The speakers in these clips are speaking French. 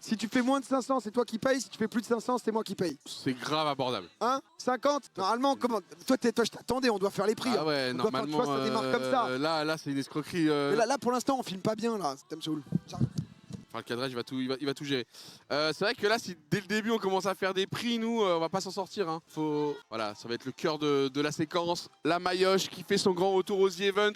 Si tu fais moins de 500, c'est toi qui payes. Si tu fais plus de 500, c'est moi qui paye. C'est grave abordable. Hein 50? Normalement, comment? Toi, je t'attendais, on doit faire les prix. Ah ouais, on normalement, doit faire, tu vois, ça démarre comme ça. Là, c'est une escroquerie. Mais là, pour l'instant, on filme pas bien, là. Ça me saoule. Enfin, le cadrage, il va tout gérer. C'est vrai que là, si dès le début, on commence à faire des prix, nous, on va pas s'en sortir. Hein. Voilà, ça va être le cœur de la séquence. La Maillotche qui fait son grand retour aux The Event.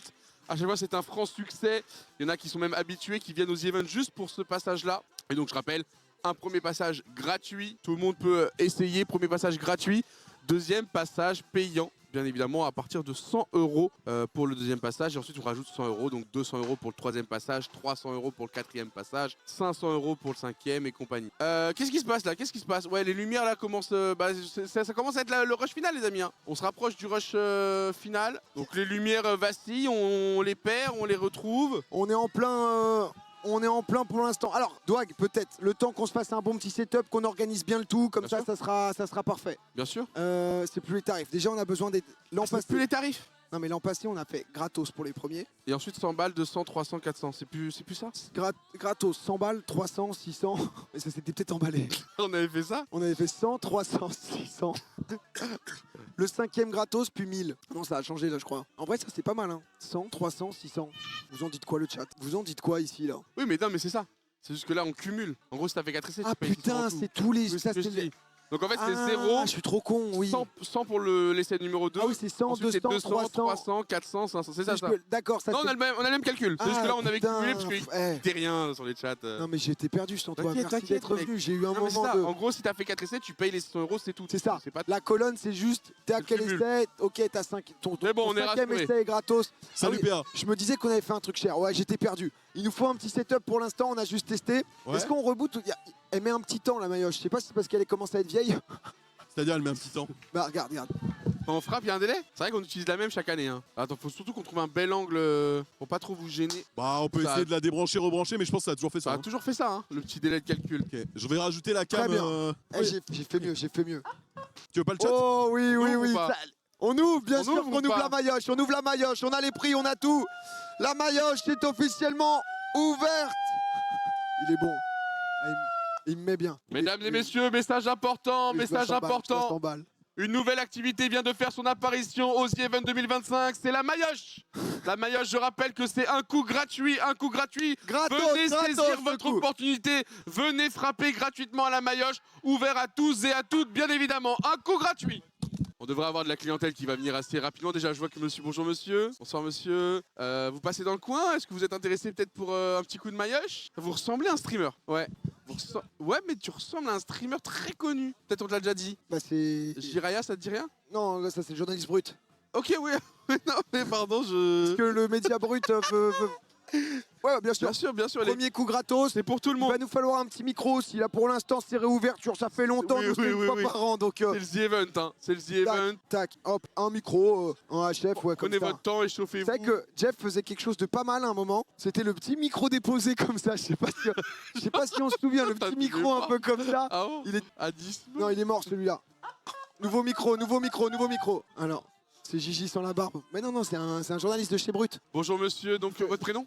À chaque fois, c'est un franc succès. Il y en a qui sont même habitués, qui viennent aux The Event juste pour ce passage-là. Et donc, je rappelle, un premier passage gratuit. Tout le monde peut essayer. Premier passage gratuit. Deuxième passage payant. Bien évidemment, à partir de 100 € pour le deuxième passage. Et ensuite, on rajoute 100 €. Donc 200 € pour le troisième passage, 300 € pour le quatrième passage, 500 € pour le cinquième et compagnie. Qu'est-ce qui se passe là? Qu'est-ce qui se passe? Ouais, les lumières là commencent. Ça commence à être le rush final, les amis. Hein. On se rapproche du rush final. Donc les lumières vacillent, on les perd, on les retrouve. On est en plein. On est en plein pour l'instant. Alors, Dwag, peut-être, le temps qu'on se fasse un bon petit setup, qu'on organise bien le tout, comme Bien ça, ça sera parfait. Bien sûr. C'est plus les tarifs. Déjà, on a besoin des. C'est plus les tarifs. Non, mais l'an passé, on a fait gratos pour les premiers. Et ensuite 100 balles, 200, 300, 400. C'est plus ça? Gratos, 100 balles, 300, 600. Mais ça s'était peut-être emballé. On avait fait ça? On avait fait 100, 300, 600. Le cinquième gratos, puis 1000. Non, ça a changé là, je crois. En vrai, ça c'est pas mal, hein. 100, 300, 600. Vous en dites quoi, le chat? Vous en dites quoi ici, là? Oui, mais non, mais c'est ça. C'est juste que là, on cumule. En gros, si t'as fait 4 essais, Ah tu payes putain, tout. c'est tous les. Oui, Ça, c'est ce que c'est je dis. Donc en fait, c'est 0. Je suis trop con, oui. 100 pour l'essai numéro 2. Ah oui, c'est 100, Ensuite, 200, c'est 200, 300, 300, 400, 500. C'est ça, ça. D'accord, ça Non, on c'est. a le même calcul. C'est juste que là, on avait putain, cumulé parce qu'il n'était rien sur les chats. Non, mais j'ai été perdu sans toi. T'inquiète, Merci d'être mec. revenu. J'ai eu un Non, mais c'est moment ça. de. En gros, si t'as fait 4 essais, tu payes les 100 €, c'est tout. C'est ça. Pas... La colonne, c'est juste, t'es à C'est quel le cumul. essai? Ok, t'as 5. Ton Mais bon, on est cinquième rassuré. essai est gratos. Salut, oui, PA. Je me disais qu'on avait fait un truc cher. Ouais, j'étais perdu. Il nous faut un petit setup pour l'instant. On a juste testé. Ouais. Est-ce qu'on reboot? Elle met un petit temps, la Maillotche. Je sais pas si c'est parce qu'elle commence à être vieille. C'est-à-dire, elle met un petit temps. Bah, regarde. Quand on frappe, il y a un délai. C'est vrai qu'on utilise la même chaque année. Hein. Attends, faut surtout qu'on trouve un bel angle pour pas trop vous gêner. Bah, on peut Ça essayer de la débrancher, rebrancher, mais je pense que ça a toujours fait ça. Ça a hein. toujours fait ça, hein, le petit délai de calcul. Ok. Je vais rajouter la Très cam. bien. J'ai fait mieux, j'ai fait mieux. Tu veux pas le chat? Oh oui, oui, ouvre oui. ou pas? On ouvre, bien On sûr ouvre qu'on ou ouvre pas la Maillotche. On ouvre la Maillotche. On a les prix, on a tout. La Maillotche est officiellement ouverte. Il est bon. Ah, il me met bien. Mesdames et messieurs, message important, message important. 100 balles. Une nouvelle activité vient de faire son apparition aux The Event 2025, c'est la Maillotche. La Maillotche, je rappelle que c'est un coup gratuit, Gratos, venez gratos, saisir ce votre coup. opportunité, venez frapper gratuitement à la Maillotche, ouvert à tous et à toutes, bien évidemment, un coup gratuit. On devrait avoir de la clientèle qui va venir assez rapidement. Déjà, je vois que monsieur, bonjour monsieur. Bonsoir monsieur. Vous passez dans le coin? Est-ce que vous êtes intéressé peut-être pour un petit coup de Maillotche? Vous ressemblez à un streamer. Ouais. Ouais, mais tu ressembles à un streamer très connu. Peut-être on te l'a déjà dit. Bah c'est. Jiraya, ça te dit rien? Non, là, ça c'est le journaliste brut. Ok, oui. Non, mais pardon, Parce que le média brut veut. Ouais, bien sûr. Bien sûr. Premier coup gratos. C'est pour tout le Il monde. va nous falloir un petit micro aussi. Là, pour l'instant, c'est réouverture. Ça fait longtemps, Oui, nous, c'est oui, une fois oui. par an. Donc, C'est le The Event, hein. C'est le The Event. tac, hop, un micro, un HF, ouais, comme Prenez ça. votre temps, échauffez-vous. C'est vrai que Jeff faisait quelque chose de pas mal à un moment. C'était le petit micro déposé comme ça. Je sais pas si on se souvient. Le Putain, petit tu micro veux un pas peu comme ça. Ah bon? Il est... À 10. Non, il est mort celui-là. Nouveau micro. Alors, c'est Gigi sans la barbe. Mais non, c'est un journaliste de chez Brut. Bonjour monsieur, donc votre prénom?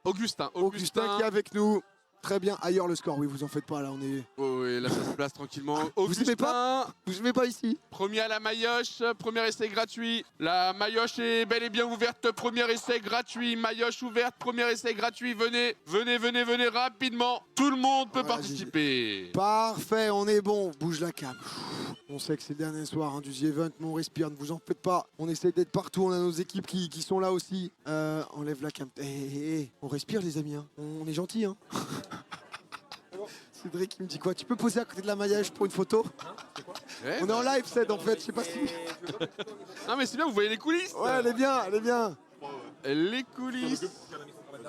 Augustin. Augustin qui est avec nous. Très bien. Ailleurs le score, oui, vous en faites pas là, on est. Oh, oui, là ça se place tranquillement. Vous aimez pas? Augustin, Vous aimez pas ici? premier à la Maillotche, premier essai gratuit. La Maillotche est bel et bien ouverte, premier essai gratuit. Maillotche ouverte, premier essai gratuit. Venez rapidement. Tout le monde peut Voilà, participer. Parfait, on est bon. Bouge la cam. On sait que c'est le dernier soir hein, du The Event, mais on respire, ne vous en faites pas. On essaie d'être partout, on a nos équipes qui sont là aussi. Enlève la cam. On respire les amis, hein. On est gentils. Hein. Cédric il me dit quoi? Tu peux poser à côté de la Maillotche pour une photo? Ouais, On est en live, Ced, en fait, je sais pas si... non mais c'est bien, vous voyez les coulisses. Ouais, elle est bien. Les coulisses.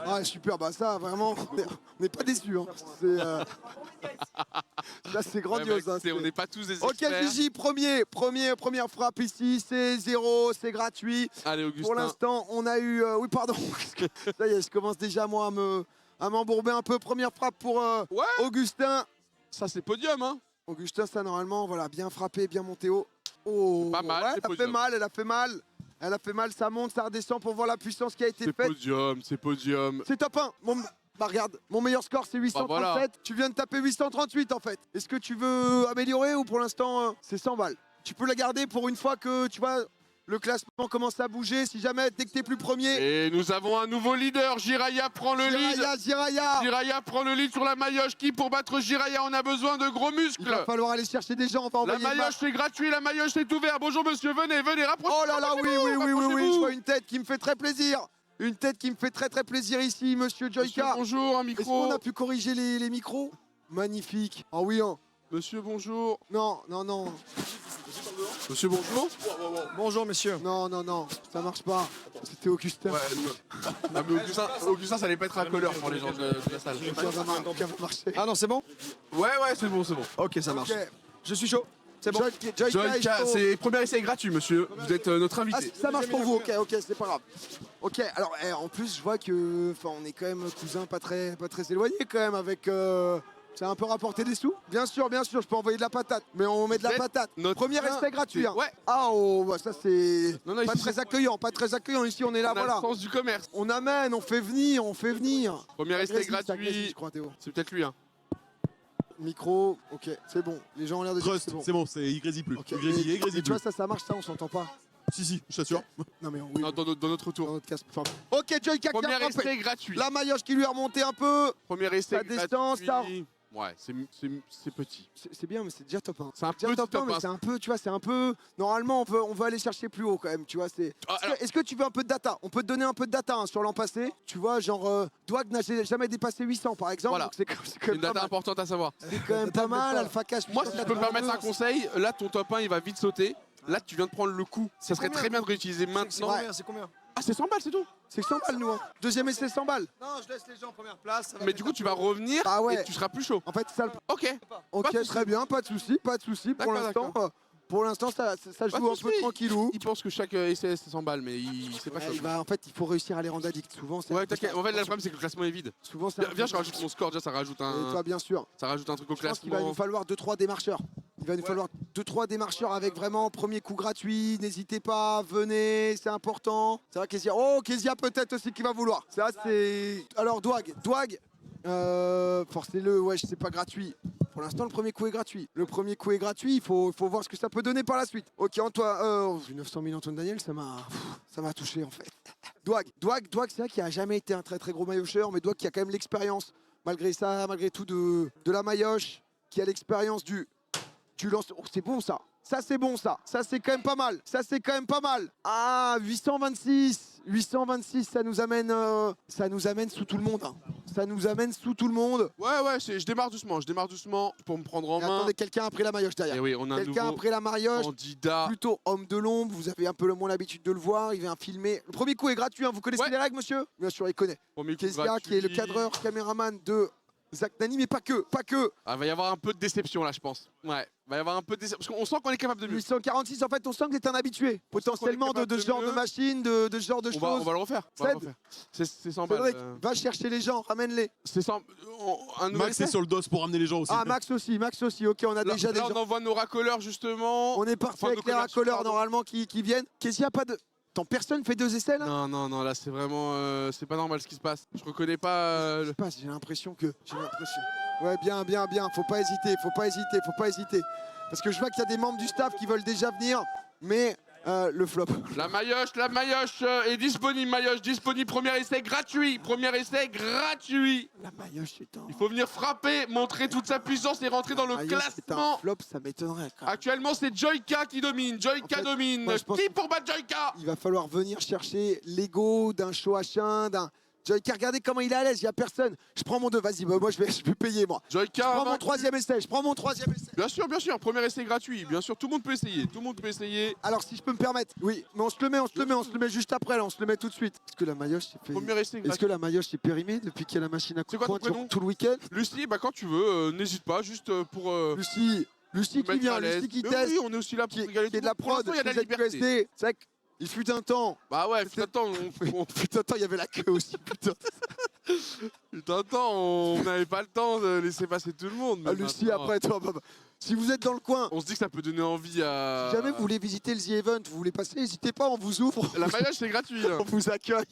Ouais, super, bah ça, vraiment, on n'est pas déçus. Hein. Là, c'est grandiose. Ouais, hein, on n'est pas tous des Ok, experts. Gigi, première frappe ici, c'est 0, c'est gratuit. Allez Augustin. Pour l'instant, on a eu... oui, pardon, ça y est, je commence déjà, moi, à m'embourber un peu. Première frappe pour Ouais. Augustin. Ça c'est podium, hein. Augustin, ça, normalement, voilà, bien frappé, bien monté haut. Oh, Pas mal, ouais, c'est elle a fait podium. mal, Elle a fait mal, ça monte, ça redescend pour voir la puissance qui a été C'est faite. podium. C'est top 1. Bon, Bah regarde, mon meilleur score c'est 837, voilà. tu viens de taper 838 en fait. Est-ce que tu veux améliorer ou pour l'instant c'est 100 balles? Tu peux la garder pour une fois que tu vois le classement commence à bouger, si jamais dès que t'es plus premier. Et nous avons un nouveau leader, Jiraya prend le lead. Jiraya. Jiraya prend le lead sur la Mayoche. Qui pour battre Jiraya, on a besoin de gros Il muscles. va falloir aller chercher des gens, on va La envoyer Mayoche c'est gratuit, la Mayoche c'est ouvert. Bonjour monsieur, venez, rapprochez-vous. Oh là là, oui, je vois une tête qui me fait très plaisir. Une tête qui me fait très plaisir ici, monsieur Monsieur, Joyka. bonjour, un Est-ce micro. qu'on a pu corriger les micros? Magnifique. Ah oui, hein. Monsieur, bonjour. Non. Monsieur, bonjour. Bonjour monsieur. Non, ça marche pas. C'était Augustin. Ouais, non, mais Augustin, ça allait pas être un colleur pour les gens de la salle. Aucun va marcher. Ah non, c'est bon? Ouais, c'est bon. Ok, ça marche. Ok. Je suis chaud. C'est bon. Joyka, Joyka, il faut- c'est premier essai gratuit, monsieur. Vous êtes notre Ah, invité. ça marche pour vous, ok, c'est pas grave. Ok, alors en plus je vois que, enfin, on est quand même cousins pas très éloignés quand même avec. Ça a un peu rapporté des sous. Bien sûr, je peux envoyer de la patate, mais on met de la Vous êtes patate. notre Premier essai gratuit. Hein. Ouais. Ah oh, bah, ça c'est Non, pas ici, très accueillant, ici on est là, on a voilà. le sens du commerce. On amène, on fait venir. Premier essai Agressif, c'est agressif, gratuit. je crois, Théo. C'est peut-être lui, hein. Micro, ok, c'est bon. Les gens ont l'air de dire que Trust, c'est bon. c'est bon, il grésille plus. Ok. Il grésille Et tu plus. vois, ça marche, ça, on s'entend pas. Si, je t'assure. Non mais oui, Non, dans notre dans tour. notre casque. Enfin, ok, Joyka qui a Premier frappé. essai gratuit. La Mayoche qui lui a remonté un peu. Premier essai Ça distance, ça. gratuit. Ouais, c'est petit. C'est bien, mais c'est déjà top 1. C'est un Déjà petit top 1, top mais 1. c'est un peu, tu vois, c'est un peu. Normalement, on veut aller chercher plus haut quand même, tu vois. Ah, alors- Est-ce que tu veux un peu de data? On peut te donner un peu de data hein, sur l'an passé. Tu vois, genre, Douag n'a jamais dépassé 800 par exemple. Voilà. Donc c'est quand C'est même une pas data mal. importante à savoir. C'est quand même pas mal. Alpha Cash. Moi, si je peux me permettre un conseil, là, ton top 1, il va vite sauter. Là, tu viens de prendre le coup. Ça serait combien très bien de réutiliser C'est maintenant. combien? C'est combien? Ah, c'est 100 balles, c'est tout. C'est 100 balles, nous. Hein. Deuxième essai, 100 balles. Non, je laisse les gens en première place. ça va Mais mettre du coup, un tu peu. vas revenir Ah ouais. et tu seras plus chaud. En fait, ça. Ok. Ok, Pas de souci. très bien, pas de souci. Pour D'accord, l'instant, ça Pas joue de un peu souci. tranquillou. Il pense que chaque essai, c'est 100 balles, mais c'est pas Ouais, chaud. en fait, il faut réussir à les rendre addicts. Souvent, c'est. Ouais, t'inquiète. En fait, là, le problème, c'est que le classement est vide. Souvent, c'est. Viens, je rajoute mon score. Déjà, ça rajoute Et toi, bien sûr. un truc au Je pense qu'il va nous classement. falloir 2-3 démarcheurs. Il va nous falloir 2-3 démarcheurs avec vraiment premier coup gratuit. N'hésitez pas, venez, c'est important. C'est vrai Kezia. Oh, Kezia peut-être aussi qui va vouloir. Ça, c'est. Alors, Douag, forcez-le, ouais, c'est pas gratuit. Pour l'instant, le premier coup est gratuit. Il faut voir ce que ça peut donner par la suite. Ok, Antoine, 900 000 Antoine Daniel, ça m'a touché en fait. Douag, c'est vrai qu'il a jamais été un très gros maillotcheur, mais Douag qui a quand même l'expérience, malgré tout, de la maillotche, qui a l'expérience du lance. Oh, c'est bon ça. Ça c'est bon ça. Ça c'est quand même pas mal. Ah, 826, ça nous amène sous tout le monde. Hein. Ouais, je démarre doucement pour me prendre en Et main. attendez, quelqu'un a pris la maillotche derrière. Et oui, on a un Quelqu'un a nouveau pris la maillotche. candidat. Plutôt homme de l'ombre, vous avez un peu moins l'habitude de le voir, il vient filmer. Le premier coup est gratuit, hein. Vous connaissez Ouais. les règles, monsieur? Bien sûr, il connaît. Premier coup Kezia, qui est le gratuit. cadreur, caméraman de Zach Nani, mais pas que. Ah, va y avoir un peu de déception là, je pense. Ouais, va y avoir un peu de déception. Parce qu'on sent qu'on est capable de mieux. 846, en fait, on sent que vous êtes un habitué, potentiellement capable de de ce genre mieux. de machine, de ce genre de On choses. va le refaire. Cède. C'est 100 balles. Cédric, va chercher les gens, ramène-les. C'est 100. Un nouvel Max est essai. sur le dos pour ramener les gens aussi. Ah, Max aussi, ok, on a Là, déjà des là, on gens. envoie nos racoleurs justement. On est parti enfin, avec nos les commerciaux, racoleurs pardon. normalement qui viennent. Qu'est-ce qu'il y a pas de. Attends, personne fait 2 essais là? Non, là c'est vraiment. C'est pas normal ce qui se passe. Je reconnais pas. Je sais pas, j'ai l'impression. Ouais, bien. Faut pas hésiter. Parce que je vois qu'il y a des membres du staff qui veulent déjà venir, mais le flop. La maillotche est disponible. Premier essai gratuit. La maillotche c'est un. Il faut venir frapper, montrer toute sa puissance et rentrer dans le La maillotche, c'est un classement. flop, ça m'étonnerait quand même. Actuellement, c'est Joyka qui domine. En fait, moi, je pense Qui que- pour battre Joyka? Il va falloir venir chercher l'ego d'un Shoachin, d'un. Joyka, regardez comment il est à l'aise, il n'y a personne. Je prends mon 2, vas-y, bah, moi je vais payer moi. Je Joyka. prends mon vaincu. 3e essai, Bien sûr. Premier essai gratuit. Bien sûr, tout le monde peut essayer. Alors si je peux me permettre, oui, mais on se le met juste après, là, on se le met tout de suite. Est-ce que la maillotche s'est fait... Premier essai Est-ce gratuit. que la maillotche est périmée depuis qu'il y a la machine à coup C'est de quoi ton poing prénom tout le week-end? Lucie, bah quand tu veux, n'hésite pas, juste pour. Lucie qui mettre vient, à l'aise. Lucie qui Mais teste, oui, on est aussi là pour qui régaler est de tout la le monde. prod, Pour l'instant, il y a de la qui est liberté. QSD. C'est vrai qu'il fut un temps. Bah ouais, attends, Putain, il y avait la queue aussi, putain. Putain, on n'avait pas le temps de laisser passer tout le monde. mais Ah, Lucie, maintenant, après toi. Si vous êtes dans le coin, On se dit que ça peut donner envie à. si jamais vous voulez visiter le The Event, vous voulez passer, n'hésitez pas, on vous ouvre. La maillage, c'est gratuit. Là. On vous accueille.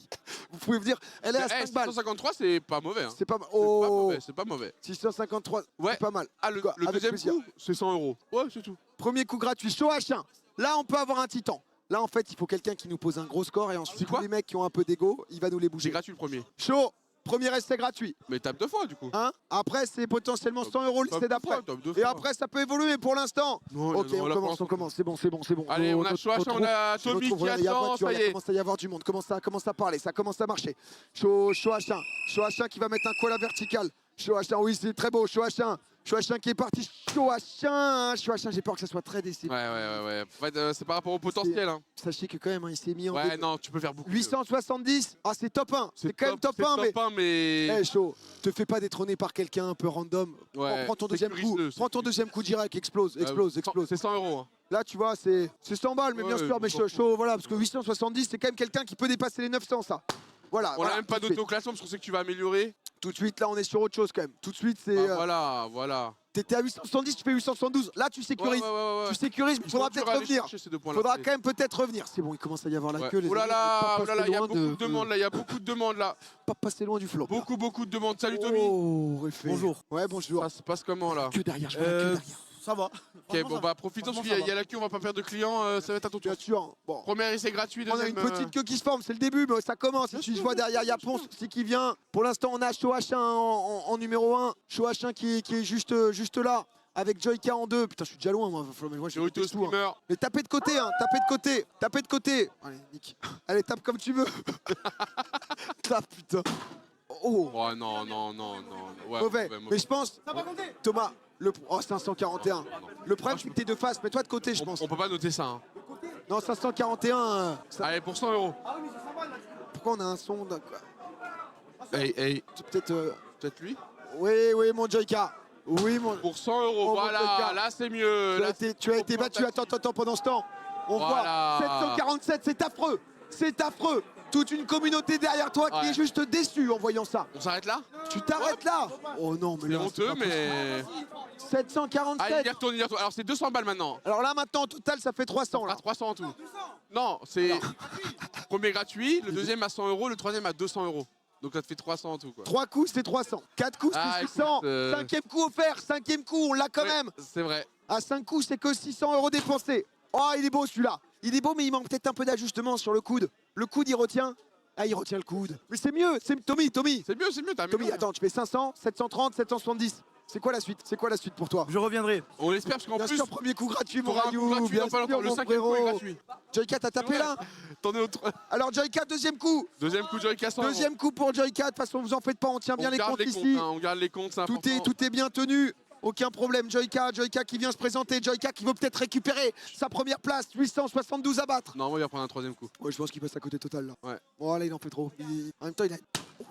Vous pouvez venir. Elle est à 5 balles. 653, c'est pas mauvais. Hein. C'est pas mal. C'est pas Oh, mauvais, c'est pas mauvais. 653, Ouais. c'est pas mal. Ah, le Quoi, avec deuxième plaisir. coup, c'est 100 €. Ouais, c'est tout. Premier coup gratuit, show H1. Là, on peut avoir un titan. Là, en fait, il faut quelqu'un qui nous pose un gros score et ensuite, C'est quoi tous les mecs qui ont un peu d'ego, il va nous les C'est bouger. gratuit le premier. Chaud, premier essai gratuit. Mais tape deux fois, du coup. Hein, après, c'est potentiellement 100 € l'essai d'après. Et après, ça peut évoluer, mais pour l'instant. Non, Ok, non, on là, commence, pour on commence. C'est bon, c'est bon, c'est bon. Allez, on a notre- Chouacha, notre on a groupe, Tommy notre qui groupe, il y a attend, voiture, ça y est. commence à y avoir du monde. Ça commence à parler, ça commence à marcher. Chaud H1. Chaud H1 qui va mettre un coup à la verticale. Chaud H1, oui, c'est très beau. Chaud H1. Chaud H1 qui est parti. Chaud H1. Chaud H1, j'ai peur que ça soit très décisif. Ouais. En fait, c'est par rapport au potentiel. Hein. Sachez que quand même, hein, il s'est mis en Ouais, non, tu peux faire beaucoup. mieux. 870. Ah, c'est top 1. C'est quand même top 1, mais. mais. Eh, chaud, te fais pas détrôner par quelqu'un un peu random. Ouais, Prends ton deuxième coup. sécurise-le, Prends ton deuxième coup direct. Explose, explose, explose. C'est 100 €. Hein. Là, tu vois, c'est 100 balles, mais bien Ouais, sûr, mais bon, chaud, voilà, parce que 870, c'est quand même quelqu'un qui peut dépasser les 900, ça. Voilà. On voilà, n'a même pas tout de suite. d'autoclassement parce qu'on sait que tu vas améliorer. Tout de suite, là, on est sur autre chose quand même. Tout de suite, c'est. Voilà. T'étais à 870, tu fais 872. Là, tu sécurises. Ouais. Tu sécurises, mais il faudra peut-être revenir. Faudra quand même peut-être revenir. C'est bon, il commence à y avoir la queue. Les Oh là amis, là, pas passer il y a loin beaucoup de demandes là, il y a beaucoup de demandes là. Pas passer loin du flop. Beaucoup de demandes. Salut Tommy. Oh, réfé. Bonjour. Ouais, bonjour. Ça se passe comment là? Que derrière, je vois la queue derrière. Ça va. Ok, bon bah profitons parce qu'il y a la queue, on va pas perdre de clients, ça va être à ton tour. Bien sûr. Bon. Premier essai gratuit, On a deuxième. une petite queue qui se forme, c'est le début, mais ça commence. Si je vois derrière, il y a Ponce aussi qui vient. Pour l'instant, on a Show H1 en numéro 1. Show H1 qui est juste là. Avec Joyka en 2. Putain, je suis déjà loin, moi. Mais moi, je Naruto fais tout, hein. streamer. Mais tapez de côté, hein. Tapez de côté. Allez, Nick. Allez, tape comme tu veux. Tape, putain. Oh, Oh non. Ouais, mauvais. Mais je pense, Ça va compter. Thomas, oh, 541. Non. Le problème, c'est que t'es de face. Mets-toi de côté, je pense. On peut pas noter ça. Hein. Non, 541. Allez, pour 100 €. Ah oui, mais c'est 100 balles là. Pourquoi on a un son Hey, C'est peut-être. peut-être lui? Oui, mon Joyka. Oui, mon. Pour 100 €, Oh, voilà, mon gars. là c'est mieux. Tu as Là, été, tu as été battu. Attends, pendant ce temps. On Voilà. voit 747, c'est affreux. C'est affreux. Toute une communauté derrière toi qui Ouais. est juste déçue en voyant ça. on s'arrête là? Tu t'arrêtes là. Oh non, mais C'est là. honteux, pas mais. possible. Ah, 747. il y retourne. Alors c'est 200 balles maintenant. Alors là, maintenant, au total, ça fait 300. À Là. 300 en tout. Non, c'est. Premier gratuit, le deuxième à 100 €, le troisième à 200 €. Donc ça te fait 300 en tout quoi. 3 coups, c'est 300. 4 coups, Ah, c'est écoute, 600. Cinquième coup offert. Cinquième coup, on l'a quand Ouais, même. C'est vrai. À 5 coups, c'est que 600 € dépensés. Oh, il est beau celui-là. Il est beau, mais il manque peut-être un peu d'ajustement sur le coude. Le coude, il retient. Ah, il retient le coude. Mais c'est mieux. C'est Tommy. C'est mieux, t'as Tommy, mieux. attends, tu fais 500, 730, 770. C'est quoi la suite pour toi? Je reviendrai. On l'espère parce qu'en Bien plus, sûr, premier coup gratuit, mon t'auras un coup Rayou. gratuit Bien dans pas longtemps. sûr, Le mon cinquième coup est frérot. gratuit. Joyka, t'as tapé Ouais. là? T'en es au Alors Joyka, deuxième coup. deuxième coup de Joyka 100 €. Deuxième coup pour Joyka. De toute façon, vous en faites pas, on tient bien On les garde comptes les ici. comptes, hein, on garde les comptes, c'est important. Tout est bien tenu. Aucun problème. Joyka qui vient se présenter. Joyka qui veut peut-être récupérer sa première place. 872 à battre. Non, on va prendre un troisième coup. Ouais, je pense qu'il passe à côté total là. Ouais. Bon, là, il en fait trop. En même temps,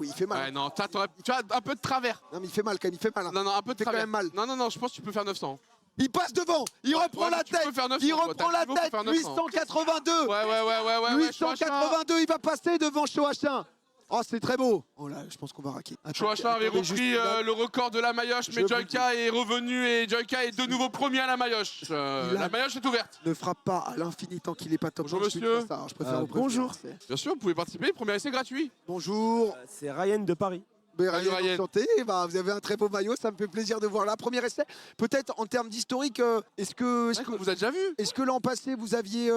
il fait mal. Ouais, non, tu as un peu de travers. Non, mais il fait mal quand même. Il fait mal. Hein. Non, un peu de Fait quand travers. même mal. Non, je pense que tu peux faire 900. Il passe devant. Il reprend Ouais, la tu peux tête. faire 900, Il toi. reprend T'as la le niveau pour tête. faire 900. 882. Ouais. 882. Il va passer devant Show H1. Oh, c'est très beau. Oh là, je pense qu'on va raquer. Chouachin avait Attendez, juste repris là. le record de la Mayoche, Je mais vous Joyka est revenu et Joyka est de nouveau premier à la Mayoche. Il a- La Mayoche est ouverte. Ne frappe pas à l'infini tant qu'il n'est pas top. Bonjour, dans le suite, monsieur. ça, je préfère vous prévenir, bonjour. c'est- Bien sûr, vous pouvez participer. Premier essai gratuit. Bonjour. C'est Ryan de Paris. Mais Salut, Ryan, Ryan. enchanté. Bah, vous avez un très beau maillot, ça me fait plaisir de voir là. Premier essai. Peut-être en termes d'historique, est-ce que On vous a déjà vu. est-ce que l'an passé vous aviez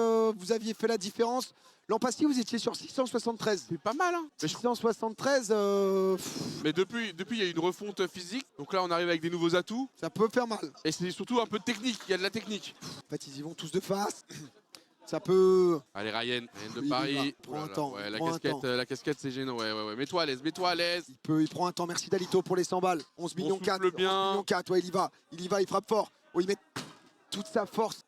fait la différence? L'an passé vous étiez sur 673. C'est pas mal, hein. 673, Mais depuis, il y a eu une refonte physique. Donc là, on arrive avec des nouveaux atouts. ça peut faire mal. Et c'est surtout un peu de technique. Il y a de la technique. En fait, ils y vont tous de face. Ça peut. Allez, Ryan de Il y Paris. va. Prends Oh là un là, temps, ouais, prends un temps. la casquette, c'est gênant. Ouais. Mets-toi à l'aise. Il prend un temps. Merci Dalito pour les 100 balles. 11 millions souffle 4. bien. 11 millions 4. Ouais, il y va, il frappe fort. Oh, il met toute sa force.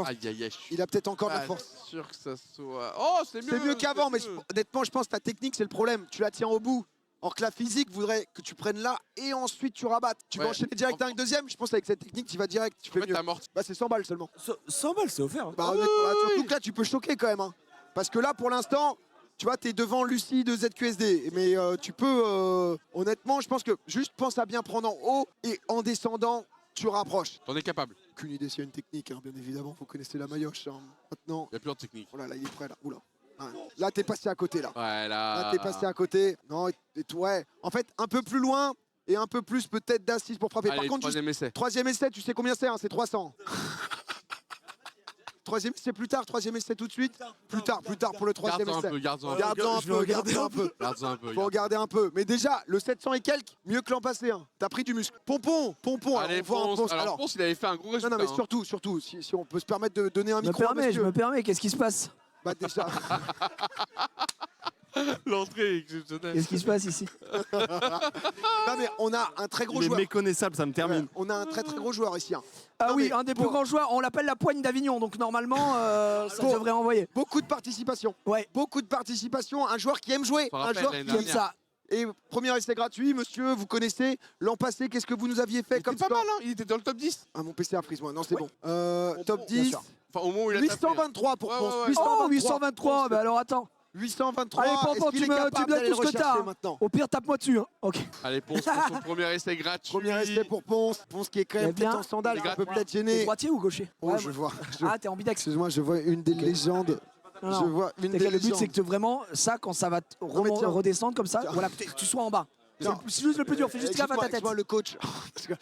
Aïe, je suis Il a peut-être encore de la pas force. sûr que ça soit. Oh, c'est mieux. C'est mieux qu'avant, mais c'est mieux. honnêtement, je pense que ta technique, c'est le problème. Tu la tiens au bout. Or que la physique voudrait que tu prennes là et ensuite tu rabattes. Tu vas Ouais. enchaîner direct avec deuxième. Je pense qu'avec cette technique, tu vas direct. Tu En fais fait, mieux. t'as amorti. Bah, c'est 100 balles seulement. 100 balles, c'est offert. Bah, Ah honnêtement, oui, là, oui, surtout oui. que là, tu peux choquer quand même. Hein. Parce que là, pour l'instant, tu vois, t'es devant Lucie de ZQSD. Mais tu peux, honnêtement, je pense que juste pense à bien prendre en haut et en descendant, tu rapproches. T'en es capable. Aucune idée s'il y a une technique, hein, bien évidemment. Vous connaissez la maillotche. Hein. Maintenant, Il n'y a plus de technique. oh là, il est prêt là. Oula. Ouais. Là, t'es passé à côté là. Ouais, Là, t'es passé à côté. Non, ouais. En fait, un peu plus loin et un peu plus peut-être d'assises pour frapper. Allez, Par contre, troisième essai. troisième essai, tu sais combien c'est, hein, c'est 300. Troisième essai plus tard, troisième essai tout de suite. Plus tard pour le troisième Garde-en un essai. peu, garde-en un peu. Garde-en un Je vais peu, regarder garde-en un un peu. Garde-en un peu. Faut regarder un peu. Mais déjà, le 700 et quelques, mieux que l'an passé. Hein. T'as pris du muscle. Pompon. Alors, Allez, on voit un Ponce. Ponce. Alors, Ponce, il avait fait un gros non, résultat. non, mais hein. surtout, si on peut se permettre de donner un Je me micro à permets, je monsieur. me permets, qu'est-ce qui se passe? Bah déjà, L'entrée est exceptionnelle. Qu'est-ce qui se passe ici? non, mais on a un très gros Il est joueur. méconnaissable, ça me termine. Ouais, on a un très gros joueur ici. Hein. Ah Non, oui, mais un des plus pour- grands joueurs, on l'appelle la poigne d'Avignon, donc normalement, ça Pour- devrait envoyer. Beaucoup de participation. Ouais, Beaucoup de participation. Un joueur qui aime jouer. Ça Un rappelle joueur l'année qui comme aime dernière. ça. Et premier essai gratuit, monsieur, vous connaissez. L'an passé, qu'est-ce que vous nous aviez fait Il comme était pas score mal, hein. Il était dans le top 10. Ah, mon PC a prise, moi. Non, c'est Ouais. bon. Top bien 10. sûr. Enfin, au moment où il a tapé. 823 pour Ouais, Ponce. ouais, ouais. 823. Oh, 823, bah alors attends. 823. Allez, Pompon, Est-ce qu'il tu est me capable donnes d'aller tout ce le que t'as, rechercher hein. maintenant? Au pire, tape-moi dessus. Hein. Ok. Allez, Ponce pour son premier essai gratuit. Premier essai pour Ponce. Ponce qui est quand Eh même bien, peut-être en sandales, les un peu gars, peut-être T'es gêné. droitier ou gaucher? Oh, Ouais, je moi- vois. Ah, t'es ambidex. Excuse-moi, je vois une des légendes. Non, Je non. vois une C'est des que le but, c'est légendes. que vraiment, ça, quand ça va mais tiens. redescendre comme ça, Tiens. voilà, que tu sois en bas. C'est Non. c'est juste le plus dur, fais juste gaffe à ta tête. Excuse-moi, le coach. Parce que-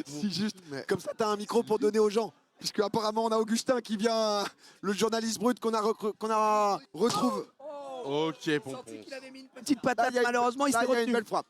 si juste, comme ça, t'as un micro pour donner aux gens. Puisque apparemment, on a Augustin qui vient, le journaliste brut qu'on a retrouve. Ok, J'ai Pompon. senti qu'il avait mis une petite Là, patate, il y a une- malheureusement, il là, s'est il y a une retenu. belle frappe.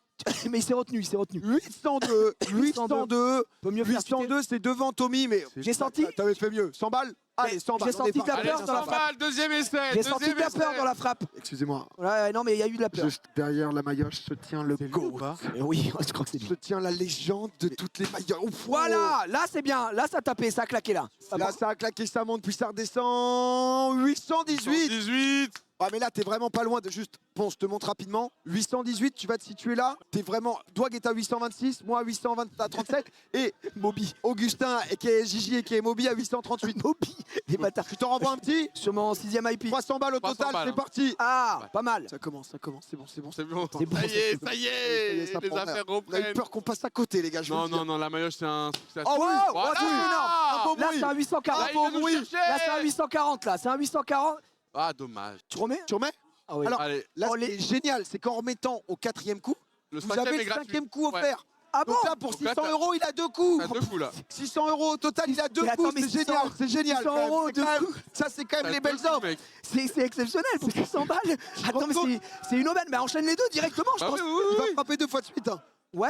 Mais il s'est retenu, il s'est retenu. 802, 802, Peut mieux faire. 802, c'est devant Tommy, mais J'ai senti. t'avais fait mieux. 100 balles. Allez, 100 balles. J'ai on est senti parti. ta Allez, peur dans la 100 frappe. balles, deuxième essai. J'ai senti deuxième de la essai. peur dans la frappe. Excusez-moi. Ouais, non, mais il y a eu de la peur. Juste derrière la maillotche se tient le GOAT. Mais oui, je crois que c'est lui. Se tient la légende de toutes les maillottes. Ouf, Voilà, là c'est bien, là ça a tapé, ça a claqué là. Ah Là, bon. ça a claqué, ça monte, puis ça redescend. 818. 18. Ah, mais là, t'es vraiment pas loin de juste. Bon, je te montre rapidement. 818, tu vas te situer là. T'es vraiment. Dwag est à 826, moi à 837. Et Moby. Augustin, qui est Gigi et qui est Moby à 838. Moby, les bâtards. Je t'en renvoie un petit. Sur mon 6ème IP. 300 balles au 300 total, balles, c'est hein. parti. Ah, Ouais. pas mal. Ça commence, c'est bon, c'est bon. C'est bon. C'est bon, Ça y est, ça y Ça y est. est, ça Les prend affaires On a eu reprennent. peur qu'on passe à côté, les gars. je vous Non, le dis. non, non, la maillotche, c'est un succès. Oh oui, Voilà. c'est énorme. Un beau Là bruit. c'est un 840. Là, il vient nous bruit. chercher. Là c'est un 840 là, c'est un 840. Ah, dommage. Tu remets? Tu remets? Ah oui. Alors, Allez, Là, Oh, ce qui est génial, c'est qu'en remettant au 4e coup, le vous cinquième avez est le gratuit. 5e coup Ouais. offert. Ah bon? Donc là, pour Donc là, 600 t'as- euros, il a 2 coups. T'as deux coups là. 600 euros au total, il a 2 Mais attends, coups. mais C'est 600 génial, c'est génial. 600 quand même. euros, C'est deux quand même- coups. Ça, c'est quand même T'as les deux belles coups, offres. mec. C'est exceptionnel pour 600 balles. Attends, mais c'est une aubaine. Mais enchaîne les deux directement, je Bah pense. oui, Il oui, va oui. frapper 2 fois de suite. Hein. Ouais.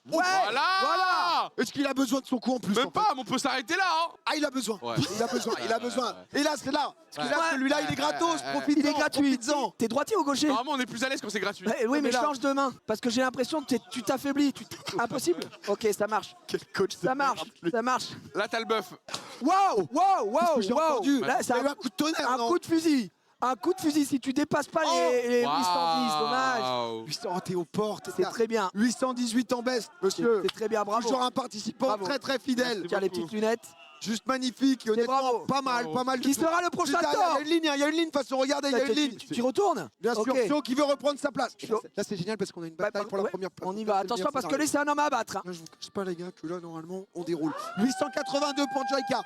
Ouais. Voilà. Est-ce qu'il a besoin de son coup en plus en Même fait pas, mais on peut s'arrêter là. Hein. Ah, il a besoin. Ouais. Il a besoin, il a besoin. Et là, c'est là. Parce que là, Ouais. celui-là, il est gratos. Profite-en. Il est gratuit. profites-en. T'es droitier ou gaucher? Normalement, on est plus à l'aise quand c'est gratuit. Oui, mais mais là- change de main. Parce que j'ai l'impression que tu t'affaiblis. Impossible. Ok, ça marche. Quel coach de Ça marche. merde, lui. Ça marche. Là, t'as le bœuf. Waouh, waouh, Qu'est-ce que j'ai waouh, entendu waouh. Là, c'est Il y a eu un coup de tonnerre, un non coup de fusil. Un coup de fusil. Si tu dépasses pas les 810, dommage. Waouh. 800, t'es aux portes. C'est très bien. 818 en baisse, monsieur. C'est très bien, bravo. Toujours un participant Bravo. très très fidèle. Tiens les petites lunettes. Juste magnifique. Et honnêtement, bravo. pas mal, Bravo. pas mal. Qui du tout. sera le prochain Putain, sort? Il y a une ligne, hein, il y a une ligne. De toute façon, regardez, il y a une ligne. Tu retournes? Bien sûr, Ok. Flo qui veut reprendre sa place. Flo. Là, c'est génial parce qu'on a une Ouais, bataille pour la ouais, première place. On y va. Attention parce que là, c'est un homme à abattre. hein. Là, je vous cache pas, les gars, que là, normalement, on déroule. 882 pour Joyka.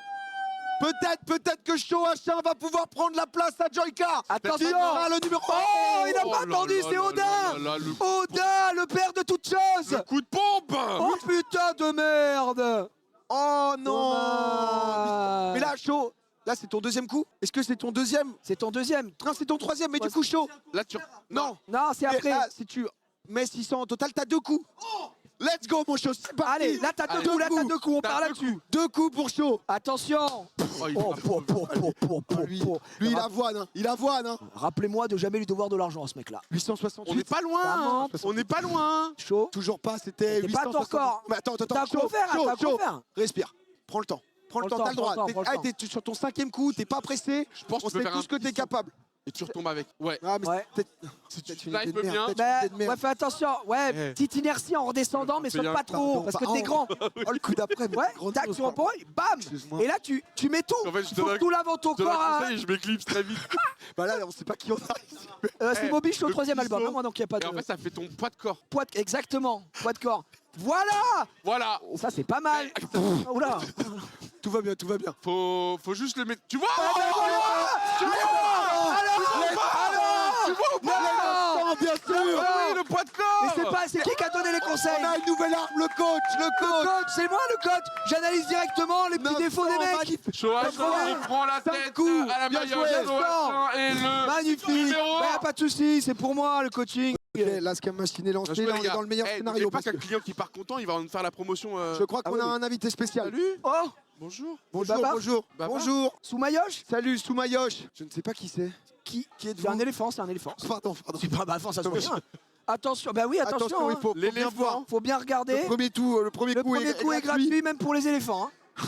Peut-être que Show H1 va pouvoir prendre la place à Joyka. Attention. Ah, le numéro Oh, il a Oh pas là attendu, là c'est là Odin. là là, le Odin, le père de toutes choses. Le coup de pompe. Oh putain de merde. Oh non. Dommage. Mais là, Show, là, c'est ton deuxième coup. Est-ce que c'est ton deuxième? C'est ton deuxième. Non, c'est ton troisième, mais Ouais, du coup, Show. Là, tu. Non. Non, c'est Mais après. là, si tu mets 600 en total, t'as 2 coups. Let's go, mon Show. C'est parti. Allez, là t'as deux Allez, coups, là deux t'as coups. 2 coups, on T'as part deux là-dessus. 2 coups pour Show. Attention. Oh, il Oh, frappe. Lui, il avoine, hein. Il avoine, hein. Rappelez-moi de jamais lui devoir de l'argent à ce mec-là. 868. On n'est pas Ça loin. monte. On n'est pas loin. Chaud. Toujours pas, c'était T'es pas 860. encore. Mais attends, T'as un coup chaud, offert, hein, chaud, t'as un coup chaud. offert. Respire, prends le temps. Prends le temps, t'as le droit. prends le temps. T'es sur ton 5e coup, t'es pas pressé. Je pense On que tu peux sait faire tout un ce que t'es petit saut. capable. et tu retombes avec. Ouais. Ah, mais Ouais. c'est Si tu peut-être une idée snipes de merde, bien, peut-être Bah, une idée de merde. ouais, fais attention. Ouais, Eh. petite inertie en redescendant, mais Fais saute un- pas trop, pardon, parce que pardon. t'es grand. Oh, le coup d'après, mais Ouais, grande tac, chose, tu reprends, bam. Excuse-moi. Et là, tu mets tout. En fait, je Il te faut donne que tout l'avant ton je te donne corps. un à- conseil et je m'éclipse très vite. Bah là, on sait pas qui on a ici. C'est Eh, Moby, je suis au le 3e album, piston. hein, moi, donc il n'y a pas Et de. en fait, ça fait ton poids de corps. Poids de... Exactement, poids de corps. Voilà. Voilà. Ça, c'est pas mal. Oula. Tout va bien, tout va bien. Faut juste le mettre. Tu vois Ah, ben Tu vois ou pas Oh, bien sûr. Ah oui, le poids de corps. Mais c'est qui a donné les conseils? On a une nouvelle arme, le coach, le Le coach. coach, c'est moi le coach. J'analyse directement les petits défauts des mecs. Magnifique. Shoah, Ouais. il prend la Cinq tête coups. à la Bien maillot. joué. Shoah, et le Magnifique. numéro Ouais, un. pas de soucis, c'est pour moi le coaching. Ok, là, ce qu'un machine est lancé, Bien joué, là, les on est gars. dans le meilleur Eh, scénario. n'oubliez pas parce qu'un que client qui part content, il va nous faire la promotion. Je crois qu'on Ah a oui. un invité spécial. Salut. Oh, Bonjour. Bonjour, Baba. bonjour. Baba. Bonjour. Soumayoche. Salut, Soumayoche. Je ne sais pas qui c'est. Qui Qui êtes-vous? C'est un éléphant, c'est un éléphant. Pardon. C'est pas enfin, ça se voit bien. Attention, bah oui, attention. Attention, il hein. faut bien L'éléphant. voir. Faut bien regarder. Le premier coup est gratuit, même pour les éléphants. hein.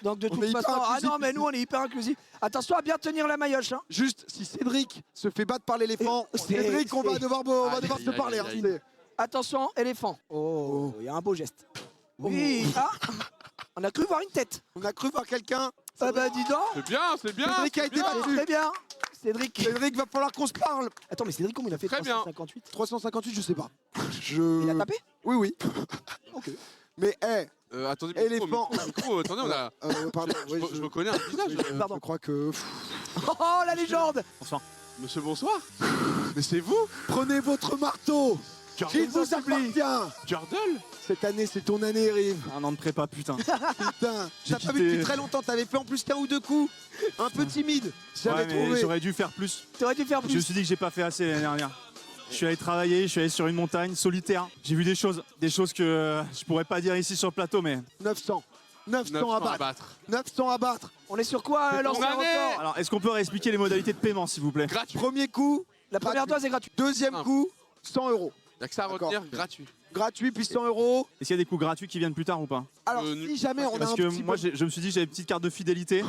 Donc de On toute est hyper façon, ah inclusif non, mais ici. nous on est hyper inclusifs. Attention à bien tenir la mailloche. Hein. Juste, si Cédric se fait battre par l'éléphant, C'est- Cédric, on va c'est- devoir Aïe, se aïe, parler. aïe, hein, aïe. c'est- Attention, éléphant. Oh, il y a un beau geste. Oui, ah, on a cru voir une tête. On a cru voir quelqu'un. Ah bah dis donc, C'est bien, c'est bien. Cédric a c'est été bien. battu. c'est très bien. Cédric. Cédric, va falloir qu'on se parle. Attends, mais Cédric, comment il a fait Très bien. 358? 358, je sais pas. Il a tapé? Oui, oui. Ok. Mais, Attendez, Éléphant. micro, attendez, on a. pardon. oui, Je reconnais un visage. Pardon. Je crois que. Oh, la légende. Monsieur, bonsoir. Mais c'est vous, Prenez votre marteau. Il vous appartient. Curdle. Cette année, c'est ton année, Rive. Un an de prépa, putain. Putain, J'ai t'as pas vu quitté- depuis très longtemps. T'avais fait en plus qu'un ou deux coups. Un peu timide. J'avais Ouais, mais trouvé. j'aurais dû faire plus. T'aurais dû faire Je me plus. suis dit que j'ai pas fait assez l'année dernière. Je suis allé travailler, je suis allé sur une montagne solitaire. J'ai vu des choses que je pourrais pas dire ici sur le plateau, mais 900. 900 à 900 à battre. battre. 900 à battre. On est sur quoi, C'est l'ancien ton année. record? alors est-ce qu'on peut réexpliquer les modalités de paiement, s'il vous plaît? Gratuit. Premier coup, La première gratuit. dose est gratuite. Deuxième Simple. coup, 100 euros. Y'a que ça à D'accord. retenir, gratuit. Gratuit, puis 100 euros. Est-ce qu'il y a des coûts gratuits qui viennent plus tard ou pas? Alors, nu- si jamais on a Parce un que petit moi, peu... je me suis dit j'avais une petite carte de fidélité.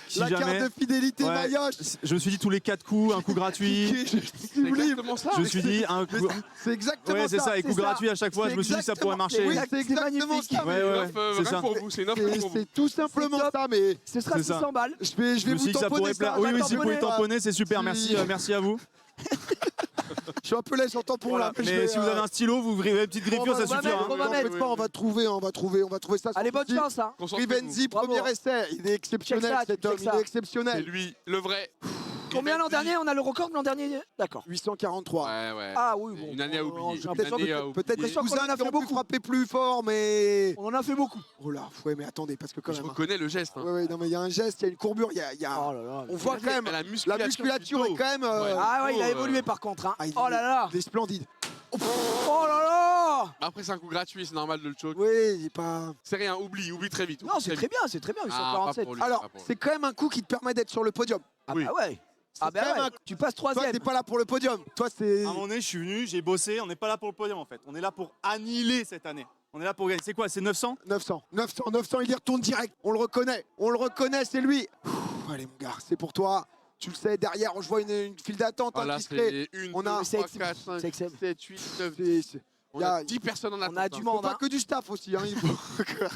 Si La jamais, carte de fidélité ouais, Mayoche. je me suis dit tous les 4 coups, un coup gratuit. C'est Sublime. exactement ça. Je me suis dit un coup. C'est exactement Ouais, c'est ça, et c'est coup ça. gratuit à chaque fois. C'est Je me suis dit ça pourrait exactement- marcher. Oui, C'est c'est exactement magnifique. ça. Ouais, C'est une ouais, offre, c'est rien ça. pour vous, c'est une offre rien pour vous. C'est tout simplement C'est top. ça, mais Ce sera C'est ça. 600 balles. je vais Je me vous suis dit que ça tamponner pourrait plaire. Oui, je oui, vais si vous pouvez tamponner, tamponner, c'est super. Si- Merci, merci à vous. Je suis un peu laisse en tampon Voilà. là. je Mais vais, si vous avez un stylo, vous ouvrez une petite griffure, ça on va suffira. mettre, on va hein. T'en mettre. faites pas, on va trouver ça. Allez, sans bonne souci. chance. Hein. Concentrez-vous. Rivenzi, Bravo. premier essai. Il est exceptionnel Check ça, cet homme, check il ça. est C'est exceptionnel. lui, le vrai. Combien l'an Rivenzi. dernier? On a le record de l'an dernier. D'accord. 843. Ouais, ouais. Ah oui, bon. Une année à oublier. J'ai Une l'impression année que- à oublier. Peut-être des l'impression qu'on cousins en a qui fait ont pu beaucoup. frapper plus fort, mais. On en a fait beaucoup. Oh là, ouais, mais attendez, parce que quand Je même. hein. reconnais le geste. hein. Ouais, ouais, non, mais il y a un geste, il y a une courbure, il y a. Oh là là. On voit quand même. La La musculature, musculature est plutôt. quand même. Ouais. Ah ouais, il a plutôt, évolué par contre. Hein. Ah, il- Oh là là. Il est splendide. Oh là là. Après, c'est un coup gratuit, c'est normal de le choke. Oui, il est pas. C'est rien, oublie très vite. Non, c'est très bien, c'est très bien. Ah, 847. pas pour lui. Alors, pas pour lui. c'est quand même un coup qui te permet d'être sur le podium. Ah Oui. bah ouais. C'est Ah bah quand même ouais. un- Tu passes Toi, troisième. t'es pas là pour le podium. Toi, c'est. À un moment donné, je suis venu, j'ai bossé. On n'est pas là pour le podium en fait. On est là pour annihiler cette année. On est là pour gagner. C'est quoi? C'est 900? 900, il y retourne direct. On le reconnaît, c'est lui. Pff, allez, mon gars, c'est pour toi. Tu le sais, derrière, je vois une file d'attente Voilà, qui se crée. c'est 1, On 2, a- 3, c'est 4, 5, c'est excellent. 7, 8, 9, C'est- On y a- a 10 personnes en attente. a du hein. monde. Faut pas hein. que du staff aussi. Hein, il faut que-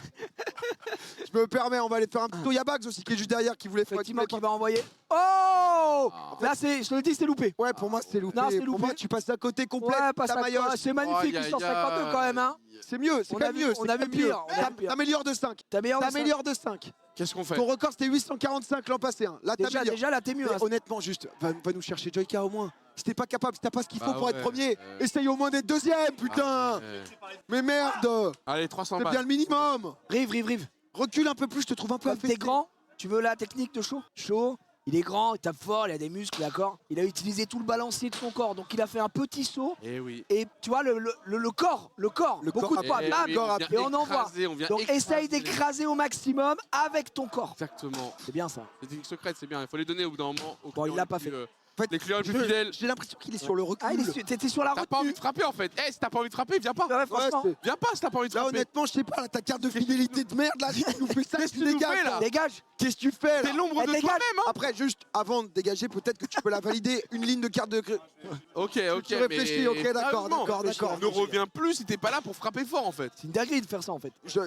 je me permets, on va aller faire un petit tour. Il y a Bags aussi qui est juste derrière qui voulait faire. Effectivement, qui va envoyer. Oh. Ah. Là, je te le dis, c'est loupé. Ouais, pour moi, c'est loupé. Non, c'est Pour loupé. moi, tu passes à côté complet. Ouais, passe ta à maillotche. quoi. C'est magnifique, Aïe, aïe, 852 quand même. Hein. C'est mieux, c'est On quand a même vu- mieux. on c'est a quand vu même mieux. pire, on a vu pire. T'améliores de 5. T'as meilleur de T'améliores de 5. Qu'est-ce qu'on fait? Ton record, c'était 845 l'an passé. Hein. Là, t'améliores. Déjà, là, t'es mieux. Mais hein. honnêtement, juste, va nous chercher Joyka au moins. Si t'es pas capable, si t'as pas ce qu'il faut Bah pour être ouais, premier, ouais. essaye au moins d'être deuxième, putain. Ah, ouais. Mais merde, Allez, 300 c'est balles. bien le minimum. Rive. Recule un peu plus, je te trouve un peu Comme t'es affaissé. grand, tu veux la technique de Shaw? Shaw, il est grand, il tape fort, il a des muscles, d'accord? Il a utilisé tout le balancier de son corps, donc il a fait un petit saut. Eh oui. Et tu vois, le corps, Le beaucoup corps de poids, Eh bam, oui, corps vient et on envoie. écraser, on vient Donc essaye écraser. d'écraser au maximum avec ton corps. Exactement. C'est bien ça. C'est une technique secrète, c'est bien. Il faut les donner au bout d'un moment. au Bon, il client l'a les pas plus, fait. fait, Les clients les plus fidèles. j'ai l'impression qu'il est sur le recul. Ah, t'étais sur la T'as pas envie retenue. de frapper en fait. Eh, si t'as pas envie de frapper, viens pas. Ouais, franchement. Ouais, Viens pas si t'as pas envie de là, frapper. honnêtement, je sais pas, là, ta carte de fidélité de merde, là, tu nous fais ça, Qu'est-ce tu que tu nous dégages. fais, là Dégage. Qu'est-ce que tu fais, là? T'es l'ombre Eh, de dégage. toi-même, hein. Après, juste avant de dégager, peut-être que tu peux la valider, une ligne de carte de... Ok, ok. Tu réfléchis, mais ok, d'accord, sérieusement, d'accord. Ne reviens plus si t'es pas là pour frapper fort en fait. C'est une dinguerie de faire ça en fait. Je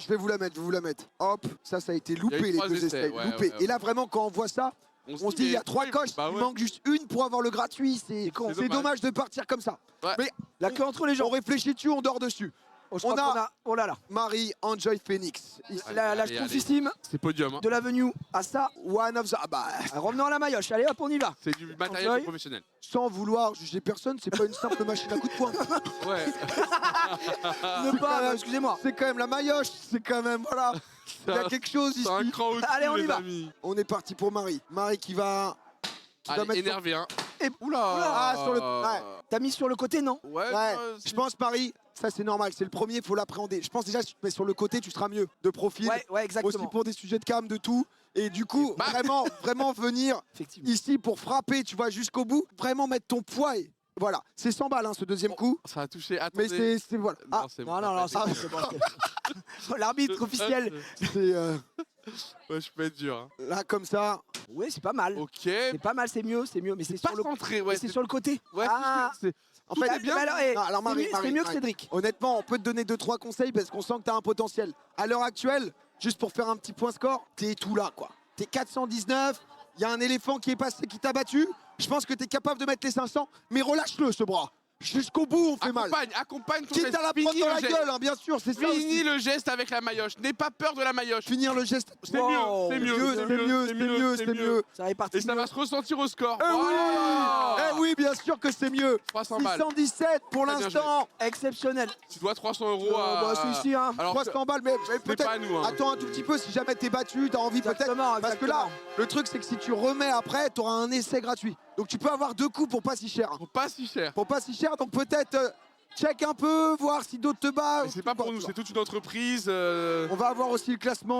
vais vous la mettre, Hop, ça a été loupé, Il y a eu les 3 deux essais, essais, ouais, loupé. ouais. Et là, vraiment, quand on voit ça, on se dit, il y a 3 coches, bah il ouais. manque juste une pour avoir le gratuit. C'est con. c'est dommage de partir comme ça. Ouais. Mais La queue entre les on jambes. réfléchit dessus, on dort dessus. Oh, je on crois a- qu'on a. Oh là là. Marie Enjoy Phoenix. La allez, schtroumpfissime C'est podium. Hein. de l'avenue à ça. One of the... Ah bah, Revenons à la maillotche. Allez hop, on y va. C'est du matériel Enjoy. de professionnel. sans vouloir juger personne, c'est pas une simple machine à coups de poing. Ouais. Ne pas, excusez-moi. C'est quand même la maillotche, c'est quand même, voilà. Il y a quelque chose ici. C'est un cran au-dessus, Allez, on y les va. amis. On est parti pour Marie. Marie qui va Allez, mettre son- énervé, hein. Et- Oula. Ah, sur le- ouais. T'as mis sur le côté, non? Ouais, Ouais, je pense Marie, ça c'est normal, c'est le premier, il faut l'appréhender. Je pense déjà si tu te mets sur le côté, tu seras mieux. De profil, Ouais, aussi exactement. pour des sujets de cam, de tout. Et du coup, Bah. vraiment venir Effectivement. ici pour frapper, tu vois, jusqu'au bout, vraiment mettre ton poids. Et... Voilà, c'est 100 balles hein, ce deuxième coup. Ça a touché. Mais Attendez. c'est voilà. Ah, Non, c'est Non, non, non, c'est pas bon, c'est bon. c'est bon. L'arbitre officiel. c'est Ouais, je peux être dur. Hein. là comme ça. Oui, c'est pas mal. Ok. C'est pas mal, c'est mieux, mais c'est Pas sur le centré, ouais. c'est sur le côté. Ouais, Ah. c'est- En Tout fait, est bien. Alors, Non, alors, Marie, c'est Marie, mieux que Marie. Cédric. Honnêtement, on peut te donner 2-3 conseils parce qu'on sent que tu as un potentiel. À l'heure actuelle, juste pour faire un petit point score, t'es tout là quoi. T'es 419, il y a un éléphant qui est passé, qui t'a battu. Je pense que t'es capable de mettre les 500, mais relâche-le ce bras. Jusqu'au bout, on fait mal. Accompagne ton Quitte geste. à la prendre Finis dans le la geste. gueule, hein, bien sûr, c'est ça Finis aussi. le geste avec la maillotche. N'aie pas peur de la maillotche. Finir le geste. C'est Wow. mieux, c'est mieux, C'est mieux. Ça répartit. Et ça va se ressentir au score. Eh oui, Voilà. eh oui, bien sûr que c'est mieux. 300 balles. 617 pour Très bien l'instant. Exceptionnel. Tu dois 300 € à. Bah, si, hein. Alors, 300 balles, mais peut-être. pas à nous, hein. Attends un tout petit peu, si jamais t'es battu, t'as envie peut-être. Exactement, Parce que là, exactement. le truc c'est que si tu remets après, t'auras un essai gratuit. Donc tu peux avoir 2 coups pour pas si cher. Faut pas si cher. Pour pas si cher, donc peut-être check un peu, voir si d'autres te battent. Mais c'est pas pour nous, c'est toute une entreprise. On va avoir aussi le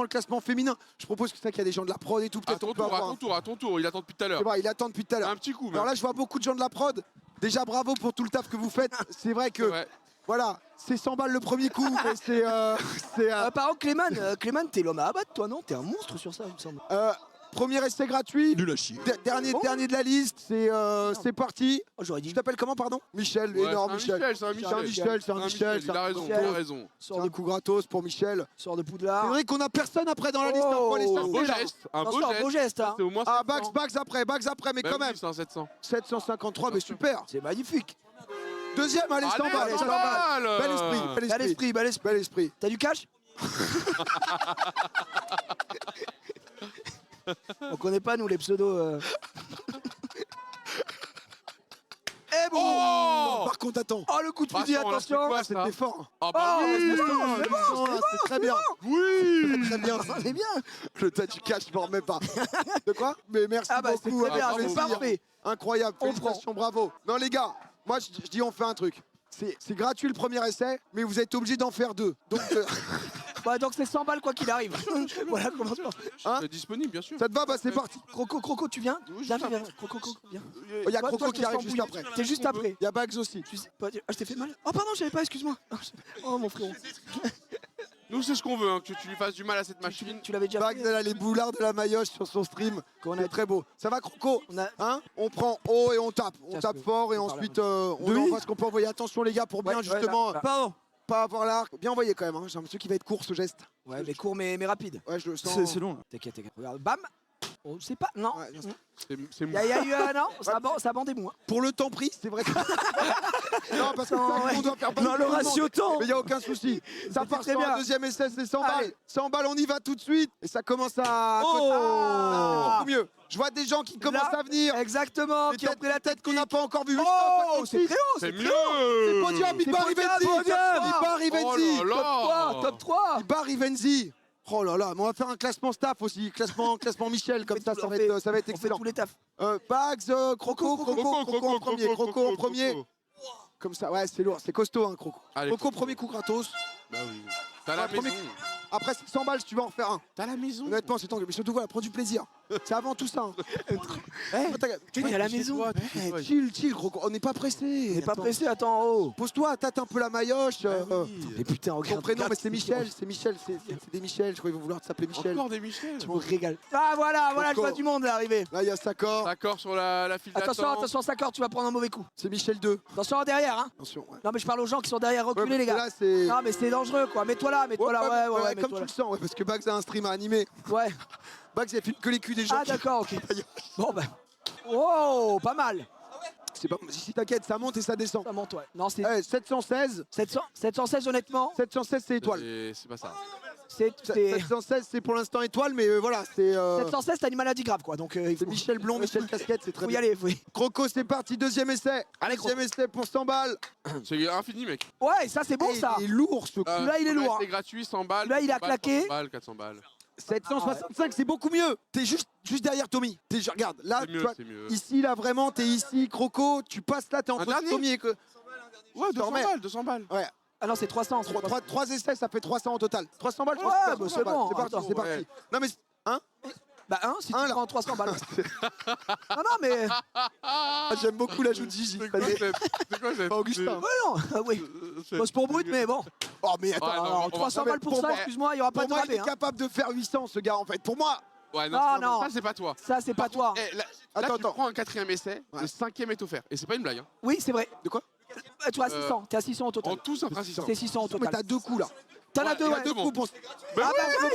classement féminin. Je propose que ça qu'il y a des gens de la prod et tout, À peut-être ton on peut tour, à avoir. ton tour, à ton tour. Il attend depuis tout à l'heure. C'est vrai, il attend depuis tout à l'heure. Un petit coup. Alors là, je vois beaucoup de gens de la prod. Déjà, bravo pour tout le taf que vous faites. C'est vrai que, Ouais. voilà, c'est 100 balles le premier coup, mais c'est. Par contre, Clément, t'es l'homme à abattre, toi, non? T'es un monstre sur ça, il me semble. Premier essai gratuit. Nul à chier. Dernier de la liste, c'est parti. Oh, j'aurais Tu dit. t'appelles comment, pardon? Michel, Ouais, énorme c'est un Michel. Michel. C'est un Michel, Il a raison, il Michel. a raison. C'est Sort un de, coup gratos pour Michel. sort de C'est Poudlard. vrai qu'on a personne après dans la liste. hein, faut aller Oh. Un beau chercher, là. geste. Un Non, beau c'est un geste. beau geste, hein. C'est au moins Ah, 700. Bags après, mais Même quand même. plus, hein, 700. 753, mais super. C'est magnifique. Deuxième, allez, 100 Allez, balles. 100 100 balles. balles. Bel esprit, bel Bel esprit. esprit, bel esprit. Bel esprit. T'as du cash? On connaît pas, nous, les pseudos. Eh bon! Oh Par contre, attends. Oh, le coup de fusil, Attention, là, c'est attention! quoi, ça C'était fort. Ah bah Oh, oui. c'est bon, c'est bon, C'est très bien. Oui. Très bien. C'est bien! Le tas du cash, je m'en remets pas. De quoi? Mais merci Ah bah, c'est beaucoup. très bien, Ah, c'est bravo. parfait. Incroyable. On Félicitations, bravo. Non, les gars, moi, je dis, on fait un truc. C'est gratuit le premier essai, mais vous êtes obligés d'en faire 2. Donc, Bah, donc c'est 100 balles quoi qu'il arrive. Voilà comment tu vois. Hein C'est disponible, bien sûr. ça te va? Bah, c'est parti. Croco, tu viens? Oui, Viens, juste viens, Croco, viens. Il y a Toi, Croco toi, qui je te arrive sens juste bouillir. après. T'es juste après. Il y a Bags aussi. Tu sais, je t'ai fait mal? Oh pardon, j'avais pas, excuse-moi. Oh mon frérot. Nous, c'est ce qu'on veut, hein, que tu lui fasses du mal à cette machine. Tu l'avais déjà Bags, fait? elle a les boulards de la maillotche sur son stream. Qu'on C'est a très beau. Ça va, Croco? On a. Hein? On prend haut et on tape. On Tiens, tape je peux- fort et je peux ensuite parler on envoie ce qu'on peut envoyer. Attention les gars pour bien Ouais, justement là. Pardon. pas avoir l'arc. Bien envoyé quand même. Hein. J'ai l'impression qu'il va être court ce geste. Ouais, mais court mais rapide. Ouais, je le sens. C'est long là. T'inquiète. Regarde, bam. On sait pas. Non. Ouais, bien sûr. C'est Il y a eu non, ça bandait moins. Pour le temps pris, c'est vrai. que- non, parce que Non, ça, ouais. on doit faire pas Non, le tout monde. ratio temps. Mais il n'y a aucun souci. Ça part très sur bien. un deuxième essai, c'est 100 Allez. balles. 100 balles, on y va tout de suite. Et ça commence à. Oh. c'est beaucoup mieux. Je vois des gens qui commencent à venir. Exactement. Des Qui ont têtes pris la tête qu'on n'a pas encore vu. Oh, c'est très haut, C'est c'est mieux. C'est podium, il C'est bat podium, Rivenzi. podium. Il bat Rivenzi. Oh là là. top 3. Il bat Rivenzi. Oh là là, mais on va faire un classement staff aussi, classement Michel, comme ça, ça va être On fait excellent. tous les tafs. Bags, Croco en premier. Comme ça, ouais, c'est lourd, c'est costaud, hein, Croco. Allez. Croco, premier coup gratos. Bah oui. T'as la Ouais, premier- maison. Après, c'est 100 balles si tu veux en faire un. T'as la maison. Honnêtement, c'est tant que. Mais surtout, voilà, prends du plaisir. C'est avant tout ça. Hein. T'es à la maison. Chill, gros. On n'est pas pressé. On n'est pas Attends. pressé, attends, oh. Pose-toi, tâte un peu la maillotche. Et putain, Ton regarde. prénom, mais regarde, c'est Michel. C'est des Michel. Je crois qu'ils vont vouloir s'appeler Michel. Encore des Michel. Tu me régales. Ah voilà, je Coco. vois du monde là arriver. Là, il y a Sakor. D'accord sur la file Attention, d'attente. attention, Sakor, tu vas prendre un mauvais coup. C'est Michel 2. Attention derrière, hein. Attention. Ouais. Non mais je parle aux gens qui sont derrière, reculez Ouais, les gars. Là, c'est. Non mais c'est dangereux quoi, mets-toi là, ouais, comme tu le sens, ouais, parce que Bax a un stream à animer. Ouais. Bax, il filme que les culs des gens. Ah d'accord, ok. Bon bah. Oh, pas mal. C'est pas... Si t'inquiète, ça monte et ça descend. Ça monte, ouais. Non, c'est 716. 716 honnêtement. 716, c'est étoile. C'est pas ça. C'est 716, c'est pour l'instant étoile, mais voilà, c'est. 716, t'as une maladie grave quoi, donc il C'est faut, Michel Blond, Michel Casquette, c'est très faut y bien. aller. Oui. Croco, c'est parti, deuxième essai. Allez, Deuxième essai pour 100 balles. C'est infini, mec. Ouais, ça c'est bon Et ça. Il est lourd ce coup. Celui-là, il est lourd, C'est gratuit, 100 balles. Celui-là, il a 100 balles, claqué. 300 balles, 400 balles. 765, c'est beaucoup mieux. T'es juste derrière Tommy. Regarde, là, C'est tu mieux, vois, c'est mieux. ici, là, vraiment, t'es ici, Croco, tu passes là, t'es en Un face de dernier Tommy. Ouais, 200 remets. balles, 200 balles. Ouais, Ah non, c'est 300. c'est 300. 3 essais, ça fait 300 au total. 300 balles, je Ouais, pense que bah, 300 c'est balles. bon, C'est parti, attends, c'est parti. ouais. Non, mais, hein Bah si tu Un, là. prends 300 balles. Non mais J'aime beaucoup l'ajout de Gigi. C'est quoi cette. Pas Augustin. ouais non, oui. Bon, c'est pour brut mais bon. Oh, mais attends. Ouais, non, Alors on va- 300 balles pour pour ça, moi- excuse-moi, il y aura pas Pour de moi, il rabais. est Hein. capable de faire 800, ce gars, en fait. Pour moi. Ouais, Non, non. Ça, c'est pas toi. Ça c'est pas toi. Eh, là, Attends, tu prends un quatrième essai, Ouais. le cinquième est offert. Et c'est pas une blague. Hein. Oui, c'est vrai. De quoi Tu as 600, t'es à 600 au total. En tout, ça fera 600. C'est 600 au Mais total. t'as 2 coups, là. T'en as Ouais, deux, il y a ouais. deux, bon. Pour... Ah bah oui,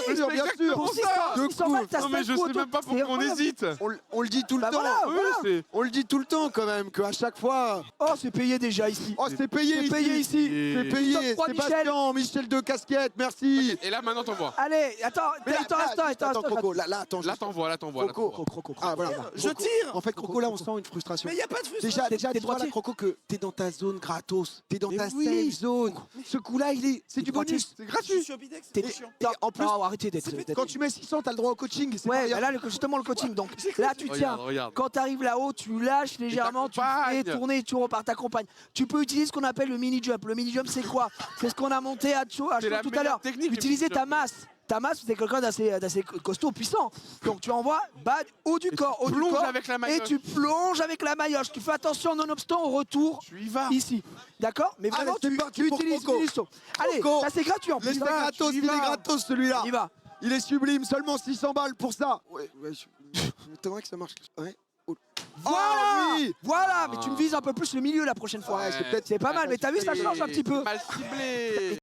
bien sûr, bien sûr. Pour 600, Deux 600 coups. balles, t'as Non, mais 5 je coups au sais même pas total. C'est pourquoi on incroyable. hésite. On le dit tout le Bah temps. voilà, Oui, voilà. c'est. On le dit tout le temps, quand même, qu'à chaque fois. Oh, c'est payé déjà ici. Oh, c'est payé C'est payé ici. C'est payé. Top 3, Sébastien, Michel de casquette, merci. Et là, maintenant, t'envoies. Allez, attends, Mais là, attends. Croco, là, attends. Là, t'envoies, là, t'envoies. Croco. Ah, voilà. Je Croco. tire. En fait, Croco, là, on sent une frustration. Mais il n'y a pas de frustration. Déjà, t'es tu vois là, droitier. Croco, que t'es dans ta zone gratos. T'es dans Mais ta oui. safe zone. Ce coup-là, c'est du droitier. bonus. C'est gratuit. Je suis ambidex, T'es- c'est chiant. Et en plus, Non, arrêtez d'être. quand tu mets 600, t'as le droit au coaching. C'est pas Ouais, rien. bah là, justement, le coaching. Donc là, tu tiens. Regarde. Quand tu arrives là-haut, tu lâches légèrement, tu fais t'accompagnes. tourner, tu repars, t'accompagnes. Tu peux utiliser ce qu'on appelle le mini-jump. Le mini-jump, c'est quoi? C'est ce qu'on a monté à chaud C'est la tout à meilleure l'heure. technique, le Utiliser ta mini-jump. masse. Ta masse, c'est quelqu'un d'assez costaud, puissant. Donc tu envoies bad, haut du corps, haut du Plonge corps. avec la Et maillotche. tu plonges avec la maillotche. Tu fais attention nonobstant au retour Tu y vas. ici. D'accord? Mais Allez, vraiment, c'est tu parti pour utilises Croco. le saut. Allez, Croco. ça c'est gratuit en plus. Il est hein. gratos, Tu y il est vas. gratos celui-là. On y va. Il est sublime, seulement 600 balles pour ça. Ouais, je m'étonnerais que ça marche. Ouais. Oh. Voilà, Ah oui. voilà, mais tu me vises un peu plus le milieu la prochaine fois. Ouais, c'est peut-être- C'est pas mal, mais t'as vu, ça change un petit peu. Mal ciblé.